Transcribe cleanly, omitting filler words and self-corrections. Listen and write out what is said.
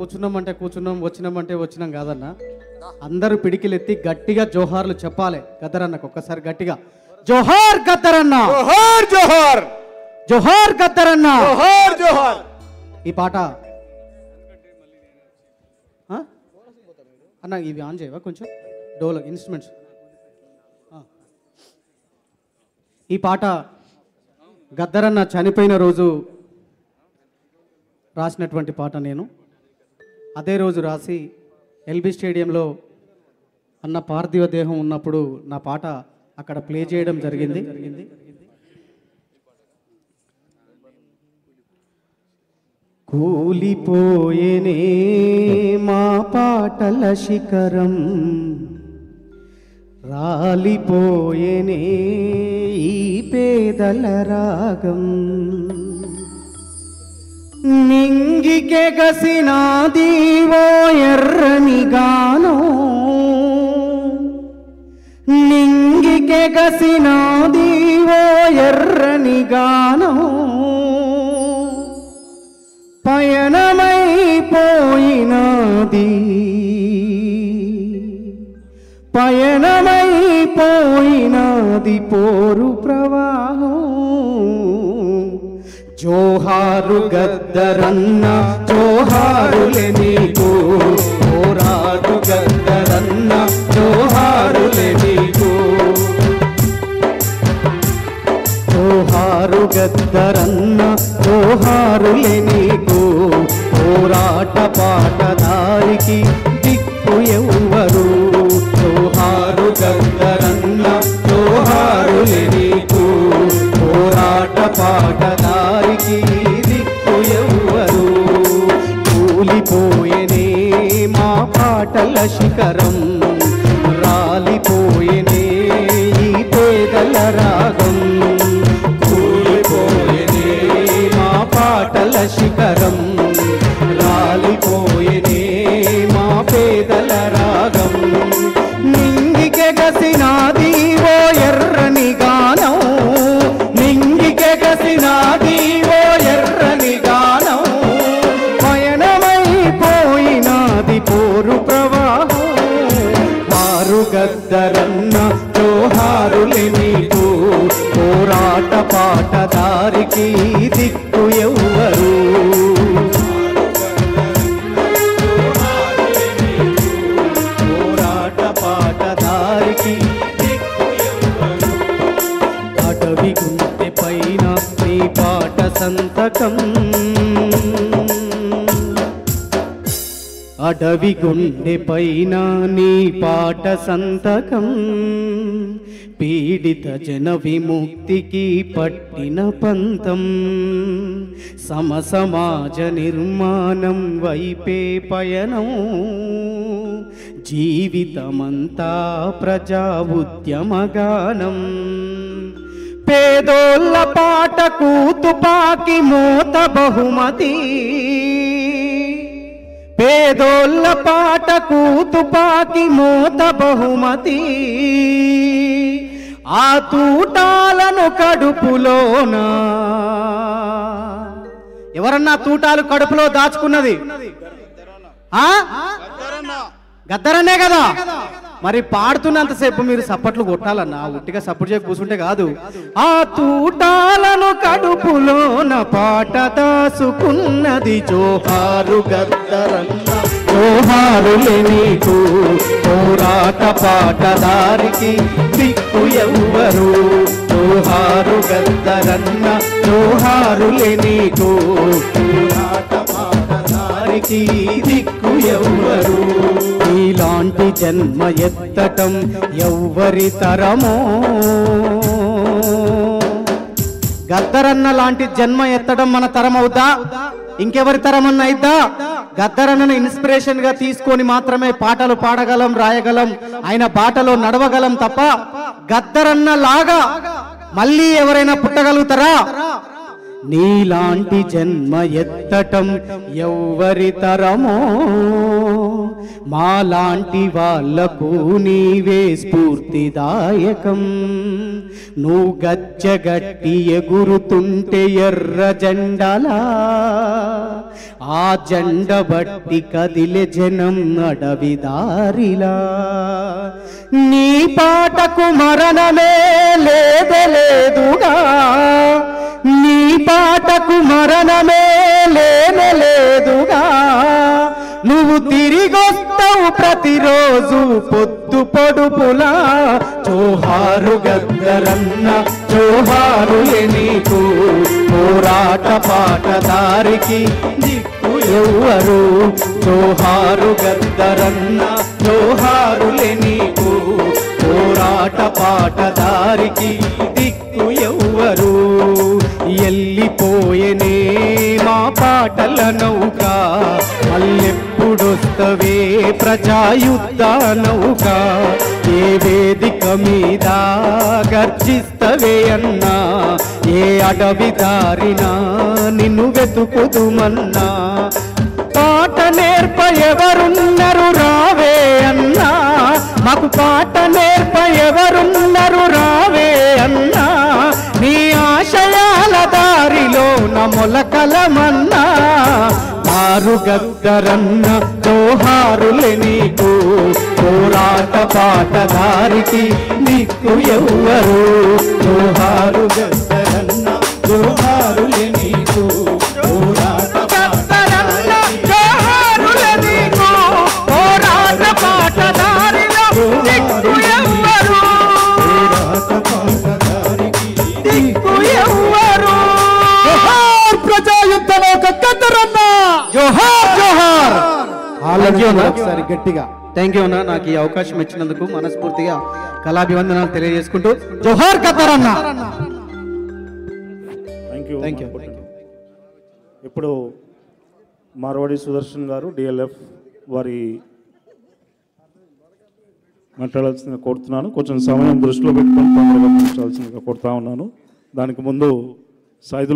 కూర్చున్నామంటే కూర్చున్నాం, వచ్చినామంటే వచ్చినాం కాదన్నా. అందరూ పిడికిలెత్తి గట్టిగా జోహార్లు చెప్పాలి గద్దరన్నకు. ఒక్కసారి గట్టిగా జోహార్ గద్దరన్న, జోహార్ జోహార్ జోహార్ గద్దరన్న, జోహార్ జోహార్. ఈ పాట అన్న ఇవి ఆన్ చేయవా కొంచెం, డోల్ ఇన్స్ట్రుమెంట్స్. ఈ పాట గద్దరన్న చనిపోయిన రోజు రాసినటువంటి పాట. నేను అదే రోజు రాసి ఎల్బీ స్టేడియంలో అన్న పార్థివ దేహం ఉన్నప్పుడు నా పాట అక్కడ ప్లే చేయడం జరిగింది. కూలిపోయేనే మా పాటల శిఖరం, రాలిపోయేనే ఈ పేదల రాగం, నింగికెగసినాది ఓ ఎర్రని గానం, నింగికెగసినాది ఓ ఎర్రని గానం, పయనమైపోయినాది, పయనమైపోయినాది పోరు ప్రవాహం. జోహారు గద్దరన్న, జోహారులే నీకు, పోరాడు గద్దరన్న, జోహారులే నీకు. జోహారు గద్దరన్న, జోహారులే నీకు, పోరాట పాటదారికి దిక్కు ఎవ్వరు. జోహారు గద్దరన్న, జోహారులే నీకు, పోరాట పాటదారికి దిక్కు ఎవ్వరు. కూలిపోయేనే మా పాటల శిఖరం, రాలిపోయేనే ఈ పేదల రాగం, కూలిపోయేనే మా పాటల శిఖరం, రాలిపోయేనే మా పేదల రాగం, నింగికెగసినాది ఓ ఎర్రని గానం, నింగికెగసినాది ఓ ఎర్రని గానం, పయనమైపోయినాది పోరు ప్రవాహం. మారు గద్దరన్న, జోహారులే నీకు, పోరాట పాటదారికి దిక్కు ఎవ్వరు. పోరాట పాటదారికి దిక్కు ఎవ్వరు. అటవి గుండె పైన నీ పాట సంతకం, అడవి గుండె పైన నీ పాట సంతకం, పీడిత జన విముక్తికి పట్టిన పంతం, సమసమాజ నిర్మాణం వైపే పయనం, జీవితమంతా ప్రజా ఉద్యమగానం. పేదోళ్ళ పాటకు తుపాకి మోత బహుమతి, పేదోళ్ళ పాటకు తుపాకి మోత బహుమతి, ఆ తూటాలను కడుపులోన ఎవరన్నా తూటాలు కడుపులో దాచుకున్నది గద్దరన్నే కదా. మరి పాడుతున్నంతసేపు మీరు సప్పట్లు కొట్టాలన్నా, ఉట్టిగా సపోర్ట్ చేసి కూర్చుంటే కాదు. ఆ తూటాలను కడుపులోన పాట దాసుకున్నది జోహారు గద్దరన్న, జోహారులే నీకు, పోరాట పాటదారికి దిక్కు ఎవ్వరు. జోహారు గద్దరన్న, జోహారులే నీకు, పోరాట పాటదారికి దిక్కు ఎవ్వరు. ఇలాంటి జన్మ ఎత్తటం ఎవ్వరి తరమో, గద్దరన్న లాంటి జన్మ ఎత్తడం మన తరం అవుతా, ఇంకెవరి తరమన్న అయిద్దా? గద్దరన్నను ఇన్స్పిరేషన్ గా తీసుకొని మాత్రమే పాటలు పాడగలం, రాయగలం, ఆయన బాటలో నడవగలం తప్ప గద్దరన్న లాగా మళ్ళీ ఎవరైనా పుట్టగలుగుతారా? నీలాంటి జన్మ ఎత్తటం ఎవ్వరి తరమో. మాలాంటి వాళ్లకు నీవే స్ఫూర్తిదాయకం. నువ్వు గచ్చగట్టి ఎగురుతుంటే ఎర్ర జెండలా, ఆ జెండ బట్టి కదిలే జనం అడవిదారిలా. నీ పాటకు మరణమే లేదుగా, నీ పాటకు మరణమే లేదుగా. నువ్వు తిరిగొస్తావు ప్రతిరోజు పొద్దు పొడుపులా. జోహారు గద్దరన్న జోహారులే నీకు, పోరాట పాటదారికి దిక్కు ఎవ్వరు. జోహారు గద్దరన్న జోహారులే నీకు, పోరాట పాటదారికి దిక్కు ఎవ్వరు. ఎల్లిపోయేనే మా పాటల నౌక, మళ్ళెప్పుడొస్తవే ప్రజాయుద్ధ నౌక. ఏ వేదిక మీద గర్జిస్తవే అన్నా, ఏ అడవి దారినా నిన్ను వెతుకుదుమన్నా. పాట నేర్ప ఎవరున్నారు రావే అన్నా, మాకు పాట నేర్ప ఎవరున్నారు రావే అన్నా. నీ ఆశయాల దారిలో మొలకలమన్నా. మారు గద్దరన్న జోహారులే నీకు, పోరాట పాటదారికి దిక్కు ఎవ్వరు. జోహారు గద్దరన్న జోహారులే నీకు, పోరాట గద్దరన్న జోహారులే నీకు, పోరాట పాటదారిలో దిక్కు ఎవ్వరు. పోరాట పాటదారికి దిక్కు ఎవ్వరు. జోహార్ ప్రజాయుద్ధంలో గద్దరన్న జోహార్ జోహార్. ఒకసారి గట్టిగా థ్యాంక్ యూ అన్న, నాకు ఈ అవకాశం ఇచ్చినందుకు మనస్ఫూర్తిగా కళాభివందనాలు తెలియజేసుకుంటూ జోహార్ గద్దరన్న. Thank you. ఇప్పుడు మార్వాడి సుదర్శన్ గారు డిఎల్ఎఫ్ వారి మాట్లాడాల్సిందిగా కోరుతున్నాను. కొంచెం సమయం దృష్టిలో పెట్టుకొని తొందరగా మాట్లాడాల్సిందిగా కోరుతా ఉన్నాను. దానికి ముందు సాయుధులు